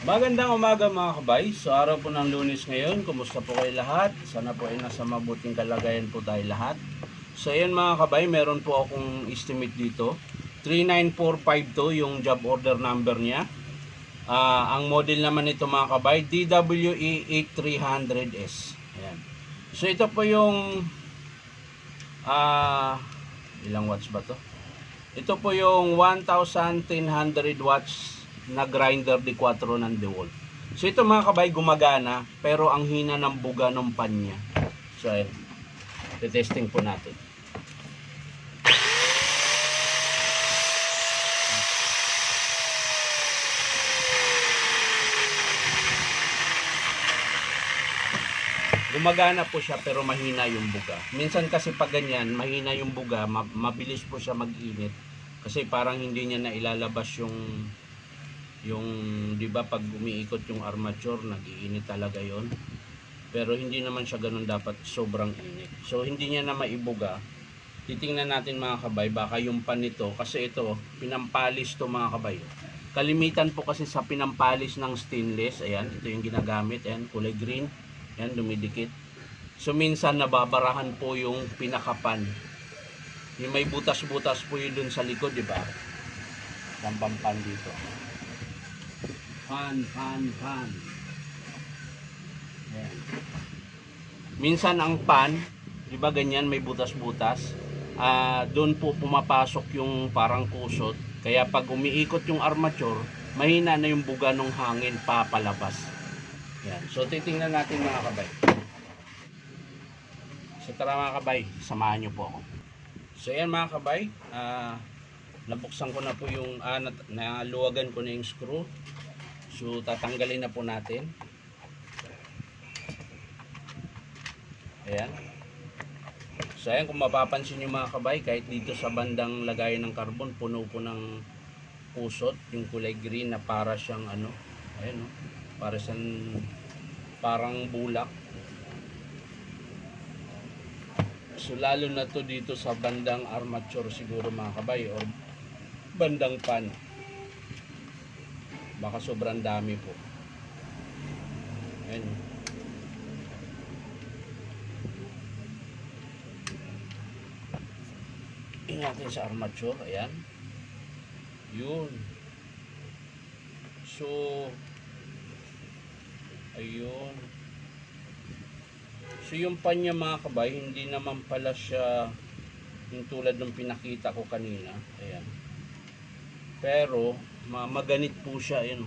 Magandang umaga mga kabay. So araw po ng Lunes ngayon, kumusta po kayo lahat? Sana po ay nasa mabuting kalagayan po tayo lahat. So ayan mga kabay, meron po akong estimate dito. 39452 yung job order number niya. Ang model naman nito mga kabay, DWE 8300S. Ayan. So ito po yung ilang watts ba to? Ito po yung 1100 watts na grinder de 4 ng DeWalt. So ito mga kabay gumagana pero ang hina ng buga ng pan niya. So ayan. Testing po natin. Gumagana po siya pero mahina yung buga. Minsan kasi pag ganyan, mahina yung buga, mabilis po siya mag-init. Kasi parang hindi niya na ilalabas yung 'di ba pag umiikot yung armature, nag-iinit talaga 'yon. Pero hindi naman siya ganoon dapat sobrang init. So hindi niya na maibuga. Titingnan natin mga kabay, baka yung pan nito kasi ito pinampalis to mga kabay. Kalimitan po kasi sa pinampalis ng stainless, ayan, ito yung ginagamit, ayan, kulay green. Ayan, dumidikit. So minsan nababarahan po yung pinakapan. Yung may butas-butas po yun dun sa likod, di ba? Pan dito. Pan. Ayan. Minsan ang pan, di ba ganyan, may butas-butas. Doon po pumapasok yung parang kusot. Kaya pag umiikot yung armature, mahina na yung buga ng hangin papalabas. Ayan. So titingnan natin mga kabay. So tara mga kabay, samahan nyo po ako. So ayan mga kabay, nabuksan ko na po yung naluwagan ko na yung screw. So tatanggalin na po natin. Ayan. So ayan, kung mapapansin nyo mga kabay, kahit dito sa bandang lagayan ng carbon, puno po ng pusot, yung kulay green na para siyang ayan o, parang bulak. So lalo na to dito sa bandang armature siguro mga kabay, o bandang pan. Baka sobrang dami po. Ayan. Tingnan natin sa armature. Ayan. Yun. So ayun. So yung pan niya mga kabay, hindi naman pala siya yung tulad ng pinakita ko kanina. Ayan. Pero maganit po siya, ayan.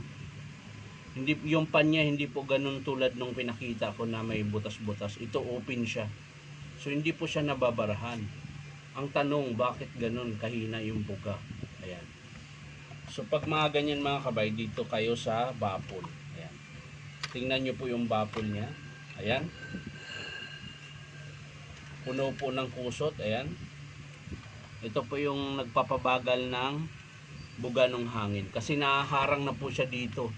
Hindi yung pan niya hindi po ganun tulad nung pinakita ko na may butas-butas. Ito open siya. So hindi po siya nababarahan. Ang tanong, bakit ganun kahina yung buga? Ayan. So pag mga ganyan mga kabay, dito kayo sa baffle. Ayan. Tingnan niyo po yung baffle niya. Ayan. Puno po ng kusot, ayan. Ito po yung nagpapabagal ng buga ng hangin kasi nahaharang na po siya dito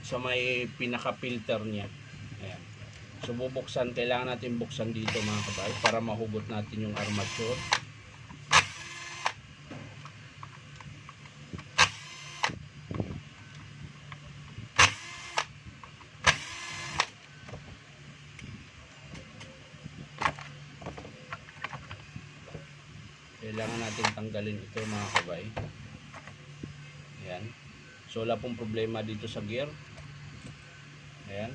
sa may pinaka-filter niya. Ayan. So bubuksan, kailangan natin buksan dito mga kabay para mahugot natin yung armature. Kailangan natin tanggalin ito mga kabay. Ayan. So wala pong problema dito sa gear. Ayan.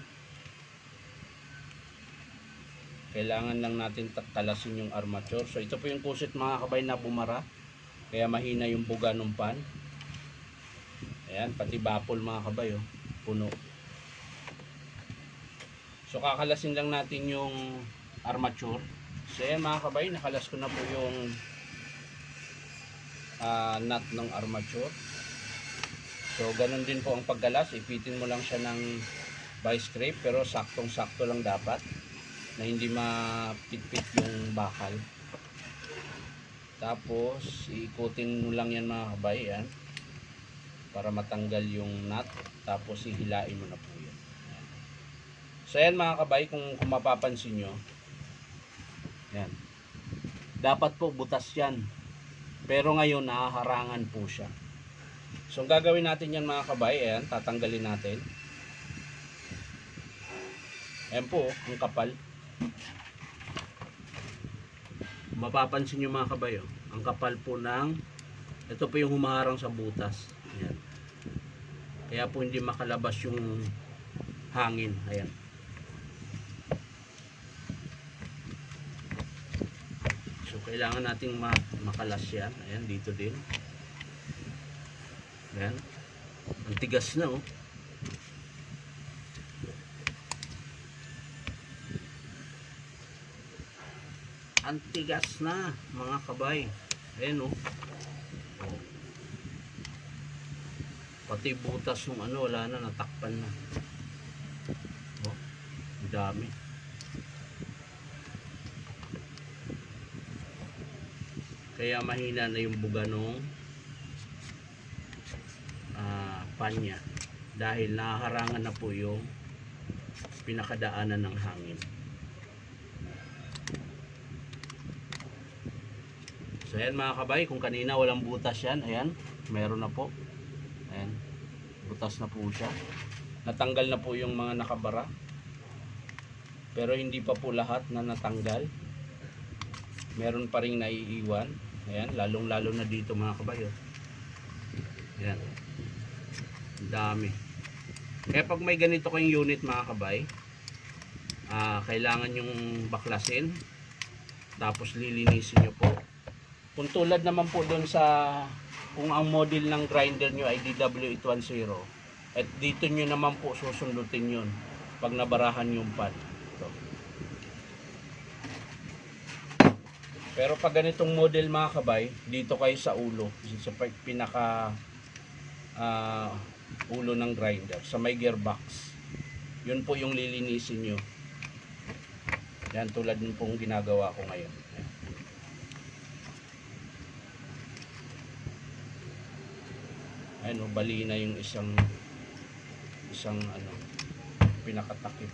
Kailangan lang natin kalasin yung armature. So ito po yung kusit mga kabay na bumara. Kaya mahina yung buga ng pan. Ayan. Pati baffle mga kabay. Oh. Puno. So kakalasin lang natin yung armature. So ayan mga kabay. Nakalas ko na po yung nut ng armature. So ganun din po ang paggalas, ipitin mo lang siya ng vice grip pero saktong sakto lang dapat na hindi mapitpit yung bakal. Tapos iikutin mo lang yan mga kabay, yan, para matanggal yung nut. Tapos ihilain mo na po yan. So yan mga kabay, kung mapapansin nyo, yan, dapat po butas yan. Pero ngayon nahaharangan po siya. So ang gagawin natin yan mga kabay, ayan, tatanggalin natin. Ayan po, ang kapal. Mapapansin nyo mga kabayo, ang kapal po ng, ito po yung humaharang sa butas. Ayan. Kaya po hindi makalabas yung hangin. Ayan. So kailangan nating makalas yan. Ayan, dito din. Ayan. Ang tigas na oh. Ang tigas na mga kabay. Ayan oh. Pati butas ng ano, wala na, natakpan na. Oh, dami. Kaya mahina na yung buga ng panya dahil nahaharangan na po yung pinakadaanan ng hangin. So ayan mga kabay, kung kanina walang butas yan, ayan, meron na po. Ayan, butas na po siya. Natanggal na po yung mga nakabara. Pero hindi pa po lahat na natanggal. Meron pa ring naiiwan. Ayan, lalong lalo na dito mga kabay. Oh. Ayan. Dami. Kaya pag may ganito kayong unit mga kabay, kailangan yung baklasin. Tapos lilinisin nyo po. Kung tulad naman po doon sa, kung ang model ng grinder nyo ay DW810, at dito nyo naman po susundutin yun pag nabarahan yung pad. Ito. Pero pag ganitong model mga kabay, dito kayo sa ulo, sa pinaka ulo ng grinder, sa may gearbox, yun po yung lilinisin nyo. Yan, tulad ng pong ginagawa ko ngayon. Ayun, bali na yung isang ano, pinakatakip.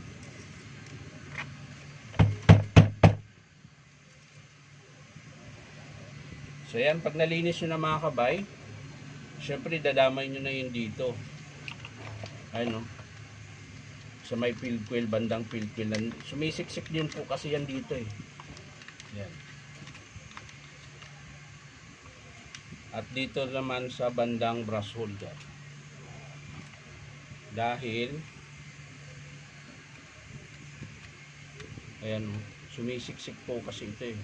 So yan, pag nalinis nyo na mga kabay, syempre dadamay nyo na yun dito. Ayun no, sa may field coil, bandang field coil, sumisiksik din po kasi yan dito eh. Yan. At dito naman sa bandang brush holder. Dahil ayan, sumisiksik po kasi ito eh.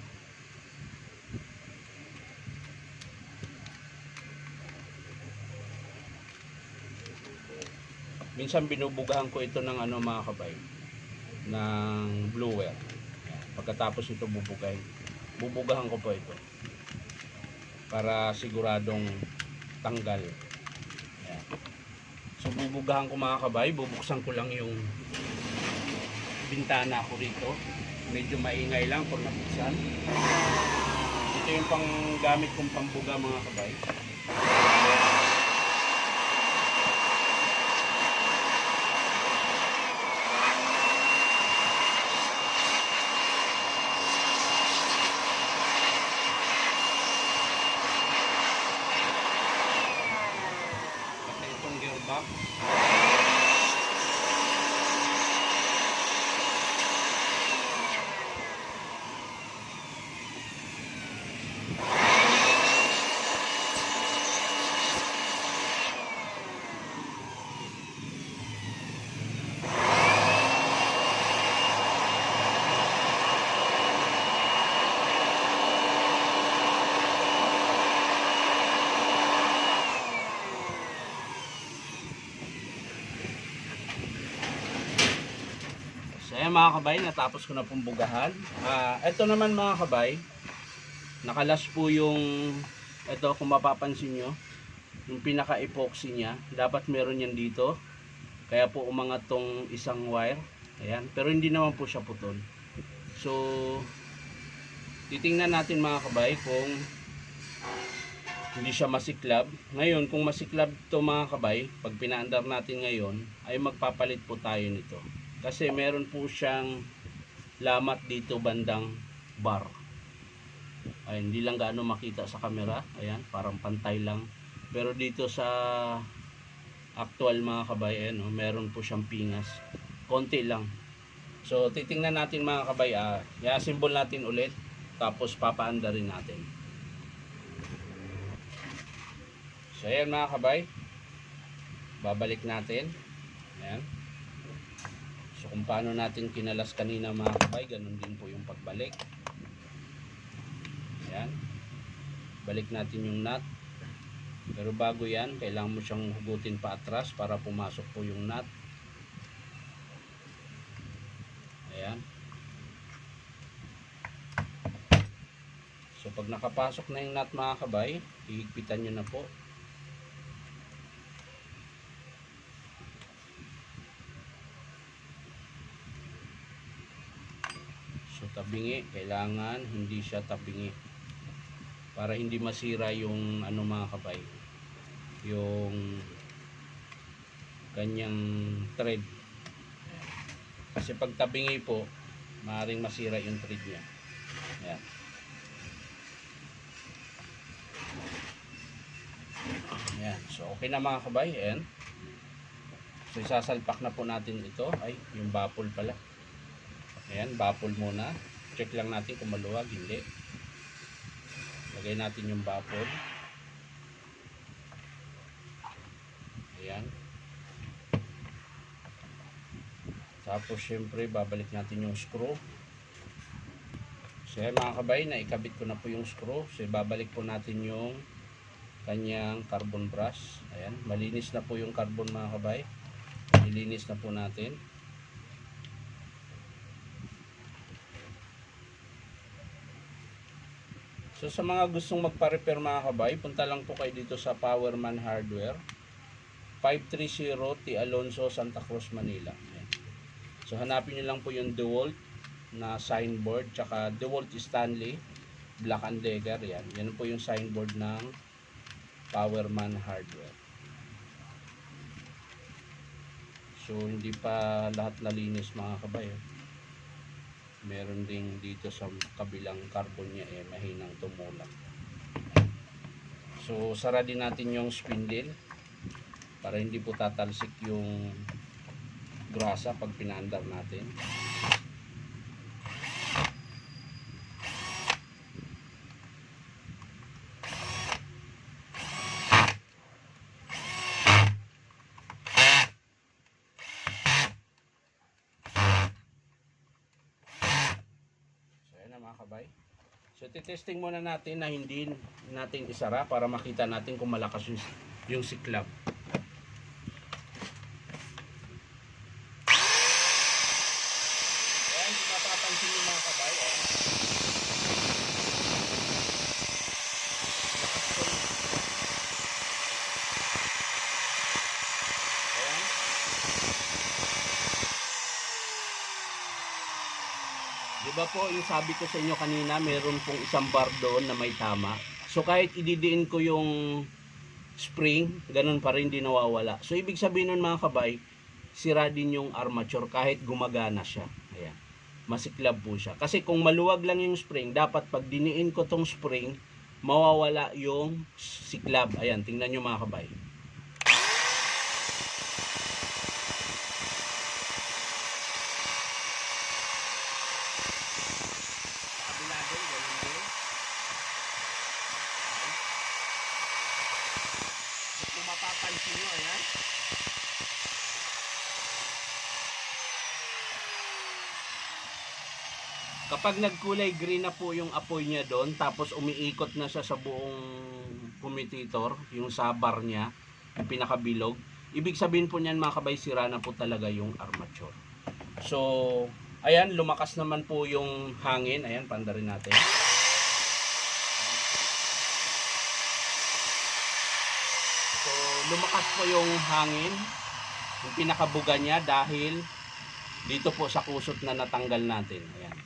Minsan binubugahan ko ito ng ano mga kabay, ng blower. Pagkatapos ito bubugahan ko po ito para siguradong tanggal. Ayan. So bubugahan ko mga kabay, bubuksan ko lang yung bintana ko rito. Medyo maingay lang pag nabuksan. Ito yung pang gamit kong pambuga mga kabay. Ayan mga kabay, natapos ko na pong bugahan. Ito naman mga kabay, nakalas po yung, ito kung mapapansin nyo, yung pinaka-epoxy niya. Dapat meron yan dito. Kaya po umangat tong isang wire. Ayan, pero hindi naman po siya putol. So, titingnan natin mga kabay kung hindi siya masiklab. Ngayon, kung masiklab to mga kabay, pag pinaandar natin ngayon, ay magpapalit po tayo nito. Kasi meron po siyang lamat dito bandang bar. Ay, hindi lang gaano makita sa camera. Ayan, parang pantay lang. Pero dito sa actual mga kabay, ayan, meron po siyang pingas. Konti lang. So titingnan natin mga kabay, i-assemble natin ulit, tapos papaanda rin natin. So ayan mga kabay, babalik natin. Ayan. So kung paano natin kinalas kanina mga kabay, ganun din po yung pagbalik. Ayan. Balik natin yung nut. Pero bago yan, kailangan mo siyang hugutin pa atras para pumasok po yung nut. Ayan. So pag nakapasok na yung nut mga kabay, hihigpitan nyo na po. So tabingi, kailangan hindi siya tabingi para hindi masira yung ano mga kabay, yung kanyang thread. Kasi pag tabingi po, maaaring masira yung thread niya. Ayan. Ayan. So okay na mga kabay. Ayan. So isasalpak na po natin ito. Ay, yung baffle pala. Ayan, baffle muna. Check lang natin kung maluwag, hindi. Lagay natin yung baffle. Ayan. Tapos syempre babalik natin yung screw. So yan mga kabay, naikabit ko na po yung screw. So babalik po natin yung kanyang carbon brush. Ayan, malinis na po yung carbon mga kabay. Nilinis na po natin. So sa mga gustong magpa-repair mga kabay, punta lang po kayo dito sa Powerman Hardware, 530 T. Alonso, Santa Cruz, Manila. Ayan. So hanapin nyo lang po yung DeWalt na signboard, tsaka DeWalt Stanley Black & Decker. Yan. Yan po yung signboard ng Powerman Hardware. So hindi pa lahat nalinis mga kabay. Meron ding dito sa kabilang carbon niya mahinang tumulak. So sara din natin yung spindle para hindi po tatalsik yung grasa pag pinaandar natin. Mga kabay. So titesting muna natin na hindi natin isara para makita natin kung malakas yung siklab. Ayan, hindi mapapansin yung mga kabay. Ayan. Diba po yung sabi ko sa inyo kanina, meron pong isang bar doon na may tama. So kahit ididiin ko yung spring, ganun pa rin di nawawala. So ibig sabihin nun mga kabay, sira din yung armature kahit gumagana siya. Ayan. Masiklab po siya. Kasi kung maluwag lang yung spring, dapat pag diniin ko tong spring, mawawala yung siklab. Ayan, tingnan nyo mga kabay. Mapapansin nyo, ayan. Kapag nagkulay green na po yung apoy niya doon, tapos umiikot na siya sa buong commutator, yung sa bar niya, yung pinakabilog, ibig sabihin po niyan mga kabay, sira na po talaga yung armature. So, ayan, lumakas naman po yung hangin. Ayan, pandarin natin. So, lumakas po yung hangin, yung pinakabuga niya dahil dito po sa kusot na natanggal natin. Ayan.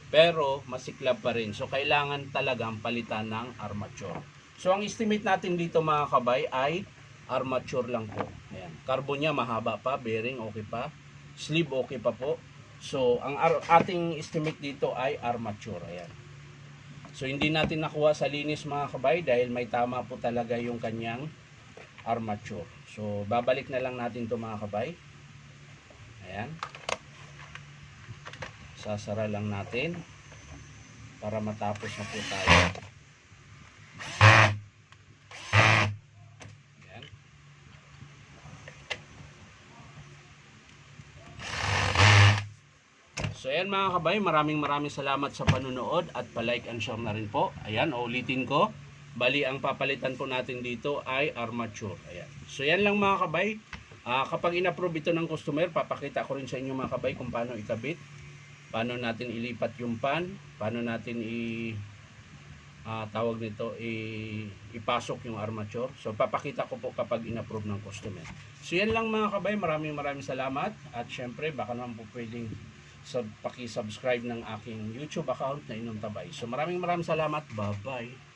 Pero, masiklab pa rin. So, kailangan talagang palitan ng armature. So, ang estimate natin dito mga kabay ay armature lang po. Ayan. Carbon niya mahaba pa, bearing okay pa, sleeve okay pa po. So, ang ating estimate dito ay armature. Ayan. So hindi natin nakuha sa linis mga kabay dahil may tama po talaga yung kanyang armature. So babalik na lang natin to mga kabay. Ayan. Sasara lang natin para matapos na po tayo. Ayan. So ayan mga kabay, maraming salamat sa panunood at pa-like and share na rin po. Ayan, ulitin ko. Bali, ang papalitan po natin dito ay armature. Ayan. So yan lang mga kabay. Kapag in-approve ito ng customer, papakita ko rin sa inyo mga kabay kung paano ikabit. Paano natin ilipat yung pan. Paano natin tawag nito, ipasok yung armature. So papakita ko po kapag in-approve ng customer. So yan lang mga kabay. Maraming salamat. At syempre, baka naman po pwedeng paki-subscribe ng aking YouTube account na Inom Tabay. So maraming salamat. Bye-bye.